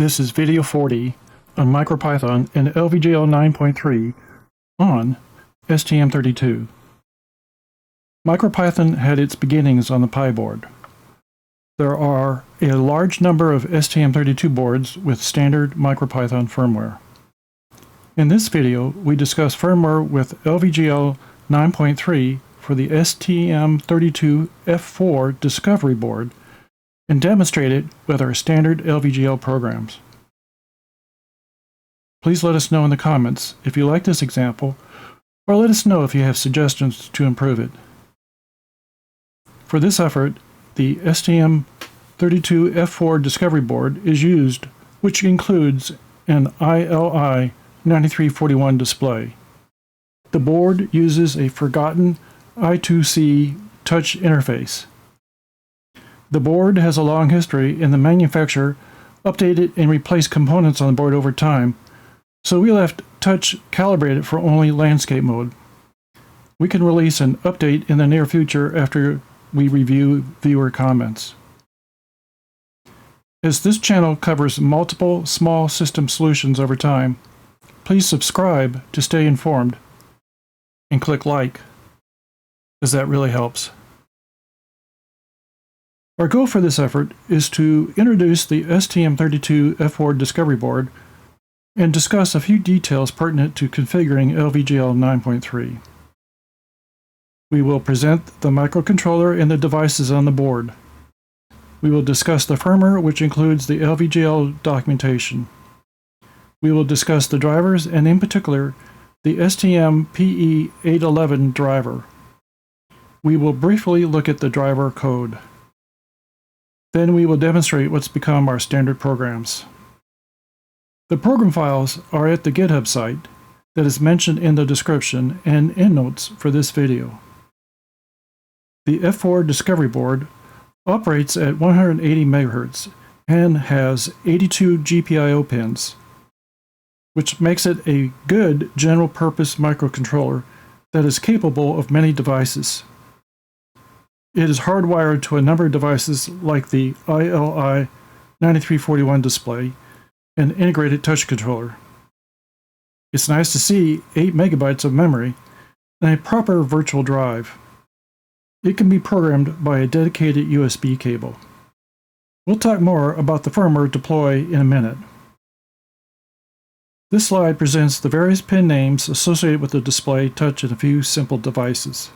This is video 40 on MicroPython and LVGL 9.3 on STM32. MicroPython had its beginnings on the Pi board. There are a large number of STM32 boards with standard MicroPython firmware. In this video, we discuss firmware with LVGL 9.3 for the STM32F4Discovery Board and demonstrate it with our standard LVGL programs. Please let us know in the comments if you like this example, or let us know if you have suggestions to improve it. For this effort, the STM32F4Discovery Board is used, which includes an ILI9341 display. The board uses a forgotten I2C touch interface. The board has a long history, and the manufacturer updated and replaced components on the board over time, so we left touch calibrated for only landscape mode. We can release an update in the near future after we review viewer comments. As this channel covers multiple small system solutions over time, please subscribe to stay informed and click like, as that really helps. Our goal for this effort is to introduce the STM32F4Discovery Board and discuss a few details pertinent to configuring LVGL 9.3. We will present the microcontroller and the devices on the board. We will discuss the firmware, which includes the LVGL documentation. We will discuss the drivers and, in particular, the STM32F4Discovery driver. We will briefly look at the driver code. Then we will demonstrate what's become our standard programs. The program files are at the GitHub site that is mentioned in the description and endnotes for this video. The F4Discovery Board operates at 180 MHz and has 82 GPIO pins, which makes it a good general-purpose microcontroller that is capable of many devices. It is hardwired to a number of devices like the ILI9341 Display and integrated touch controller. It's nice to see 8 MB of memory and a proper virtual drive. It can be programmed by a dedicated USB cable. We'll talk more about the firmware deploy in a minute. This slide presents the various pin names associated with the display, touch, and a few simple devices.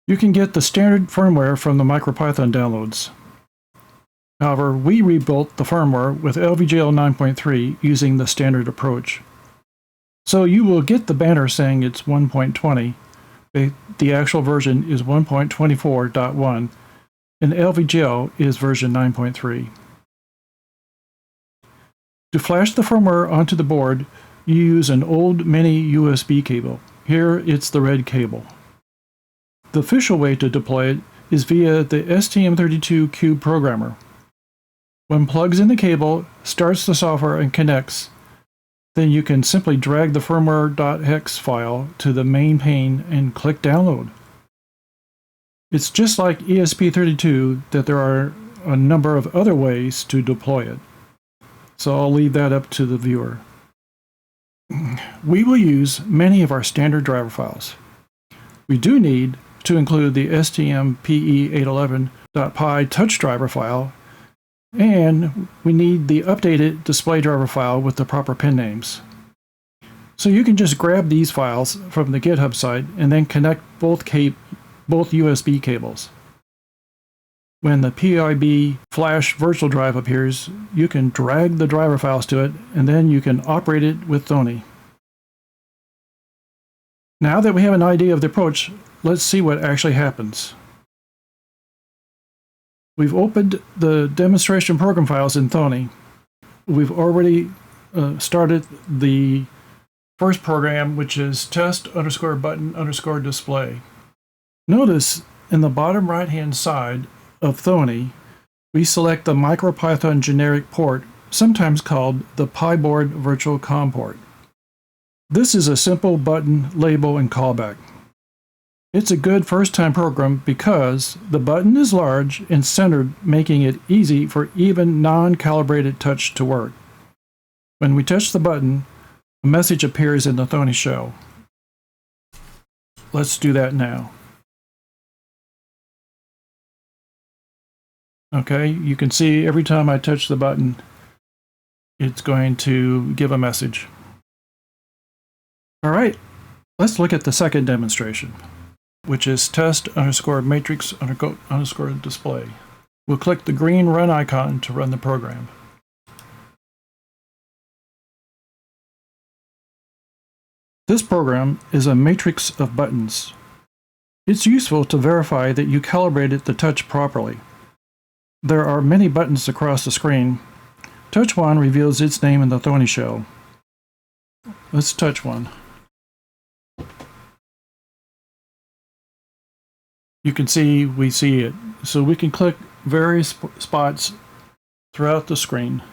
You can get the standard firmware from the MicroPython downloads. However, we rebuilt the firmware with LVGL 9.3 using the standard approach. So you will get the banner saying it's 1.20. The actual version is 1.24.1, and LVGL is version 9.3. To flash the firmware onto the board, you use an old mini USB cable. Here it's the red cable. The official way to deploy it is via the STM32Cube programmer. When plugs in the cable, starts the software, and connects, then you can simply drag the firmware.exe file to the main pane and click download. It's just like ESP32 that there are a number of other ways to deploy it, so I'll leave that up to the viewer. We will use many of our standard driver files. We do need to include the STM32F411.py touch driver file, and we need the updated display driver file with the proper pin names. So you can just grab these files from the GitHub site and then connect both USB cables. When the PIB flash virtual drive appears, you can drag the driver files to it, and then you can operate it with Thony. Now that we have an idea of the approach, let's see what actually happens. We've opened the demonstration program files in Thony. We've already started the first program, which is test_button_display. Notice in the bottom right-hand side of Thony, we select the MicroPython generic port, sometimes called the Pi board virtual COM port. This is a simple button, label, and callback. It's a good first-time program because the button is large and centered, making it easy for even non-calibrated touch to work. When we touch the button, a message appears in the Thony shell. Let's do that now. Okay, you can see every time I touch the button, it's going to give a message. All right, let's look at the second demonstration, which is test_matrix_display. We'll click the green run icon to run the program. This program is a matrix of buttons. It's useful to verify that you calibrated the touch properly. There are many buttons across the screen. Touch one reveals its name in the Thony shell. Let's touch one. You can see we see it. So we can click various spots throughout the screen.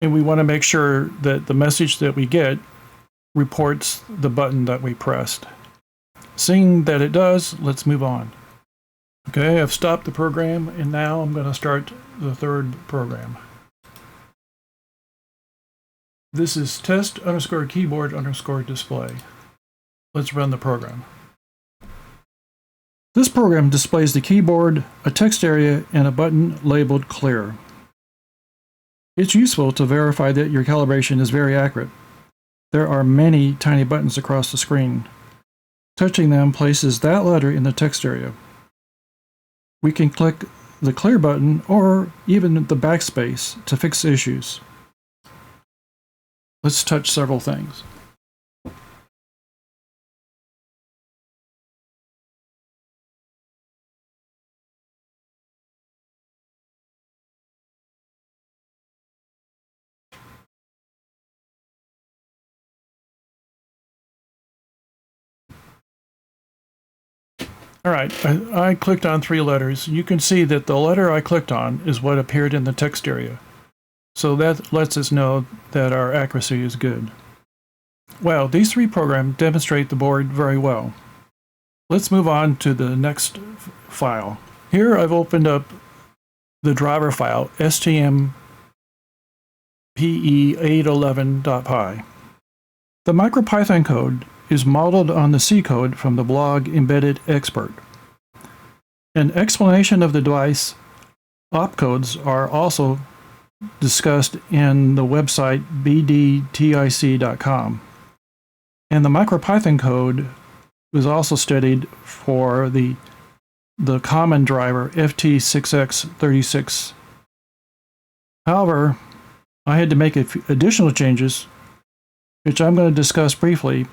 And we want to make sure that the message that we get reports the button that we pressed. Seeing that it does, let's move on. Okay, I've stopped the program, and now I'm going to start the third program. This is test_keyboard_display. Let's run the program. This program displays the keyboard, a text area, and a button labeled clear. It's useful to verify that your calibration is very accurate. There are many tiny buttons across the screen. Touching them places that letter in the text area. We can click the clear button or even the backspace to fix issues. Let's touch several things. All right, I clicked on 3 letters. You can see that the letter I clicked on is what appeared in the text area. So that lets us know that our accuracy is good. Well, these 3 programs demonstrate the board very well. Let's move on to the next file. Here I've opened up the driver file, STM32F4Discovery.py. The MicroPython code is modeled on the C code from the blog Embedded Expert. An explanation of the device opcodes are also discussed in the website bdtic.com. And the MicroPython code was also studied for the common driver FT6X36. However, I had to make additional changes, which I'm going to discuss briefly,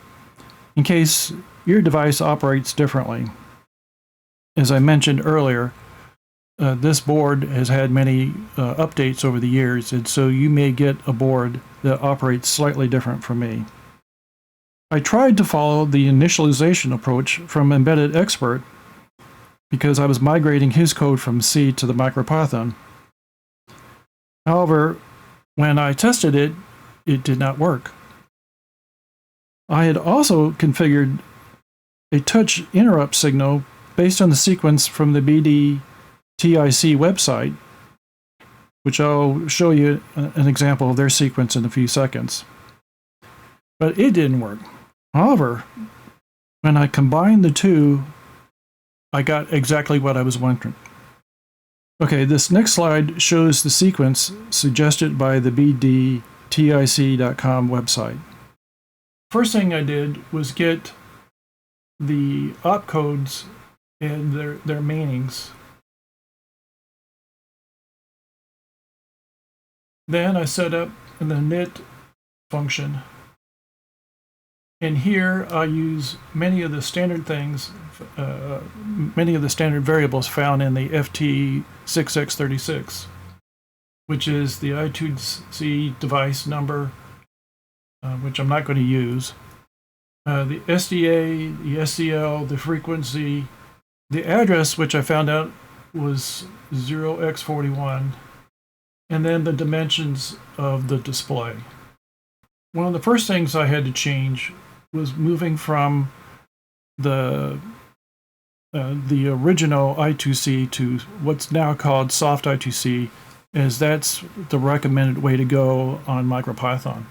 in case your device operates differently. As I mentioned earlier, this board has had many updates over the years, and so you may get a board that operates slightly different from me. I tried to follow the initialization approach from Embedded Expert because I was migrating his code from C to the MicroPython. However, when I tested it, it did not work. I had also configured a touch interrupt signal based on the sequence from the BDTIC website, which I'll show you an example of their sequence in a few seconds. But it didn't work. However, when I combined the two, I got exactly what I was wondering. Okay, this next slide shows the sequence suggested by the bdtic.com website. First thing I did was get the opcodes and their meanings. Then I set up the init function. And here I use many of the standard things, many of the standard variables found in the FT6X36, which is the I2C device number, which I'm not going to use, the SDA, the SCL, the frequency, the address, which I found out was 0x41, and then the dimensions of the display. One of the first things I had to change was moving from the original I2C to what's now called soft I2C, as that's the recommended way to go on MicroPython.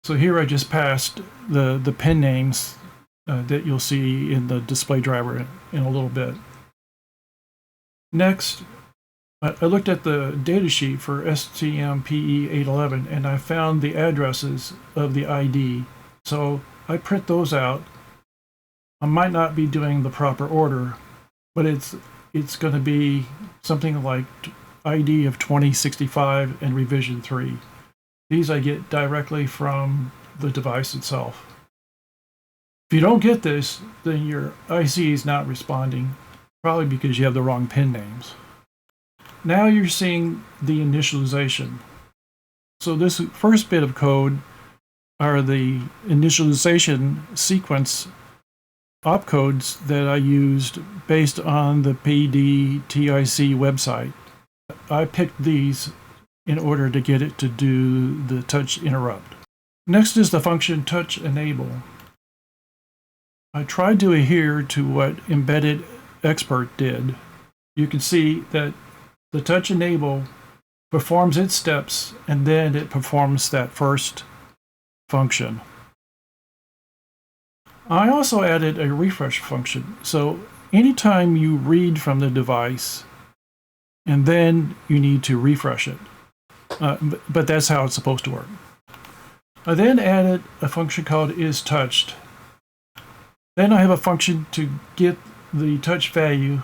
So here I just passed the pin names that you'll see in the display driver in a little bit. Next, I looked at the datasheet for STM32F4Discovery and I found the addresses of the ID. So I print those out. I might not be doing the proper order, but it's going to be something like ID of 2065 and revision 3. These I get directly from the device itself. If you don't get this, then your IC is not responding, probably because you have the wrong pin names. Now you're seeing the initialization. So this first bit of code are the initialization sequence opcodes that I used based on the PDTIC website. I picked these in order to get it to do the touch interrupt. Next is the function touch enable. I tried to adhere to what Embedded Expert did. You can see that the touch enable performs its steps and then it performs that first function. I also added a refresh function. So anytime you read from the device and then you need to refresh it. But that's how it's supposed to work. I then added a function called isTouched. Then I have a function to get the touch value,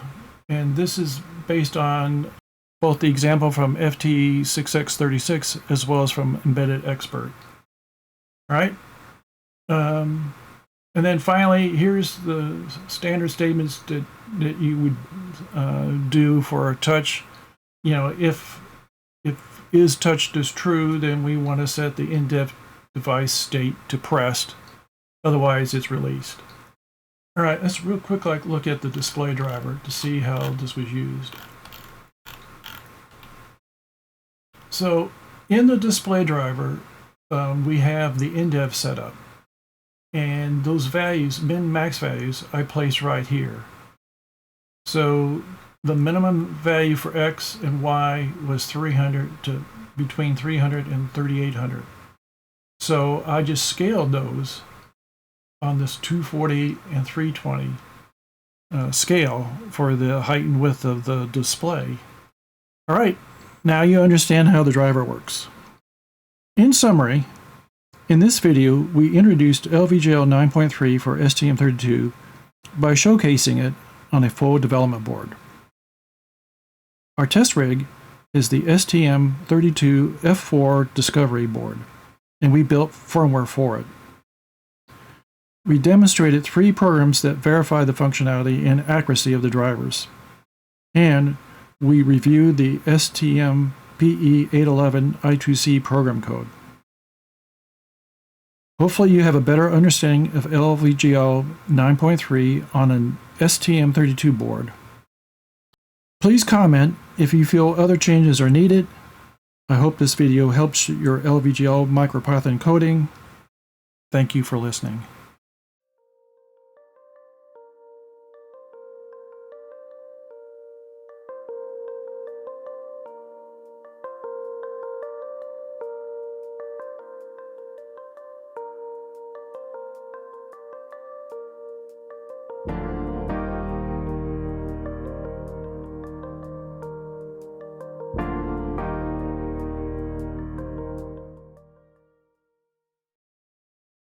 and this is based on both the example from FT6X36 as well as from Embedded Expert. All right? And then finally, here's the standard statements that you would do for a touch. You know, if isTouched is true, then we want to set the in-depth device state to pressed. Otherwise, it's released. All right, let's real quick look at the display driver to see how this was used. So in the display driver, we have the indev setup. And those values, min-max values, I place right here. So the minimum value for X and Y was 300 to between 300 and 3800. So I just scaled those on this 240 and 320 scale for the height and width of the display. All right, now you understand how the driver works. In summary, in this video, we introduced LVGL 9.3 for STM32 by showcasing it on a full development board. Our test rig is the STM32F4Discovery Board, and we built firmware for it. We demonstrated 3 programs that verify the functionality and accuracy of the drivers, and we reviewed the STM32F4Discovery I2C program code. Hopefully you have a better understanding of LVGL 9.3 on an STM32 board. Please comment if you feel other changes are needed. I hope this video helps your LVGL MicroPython coding. Thank you for listening.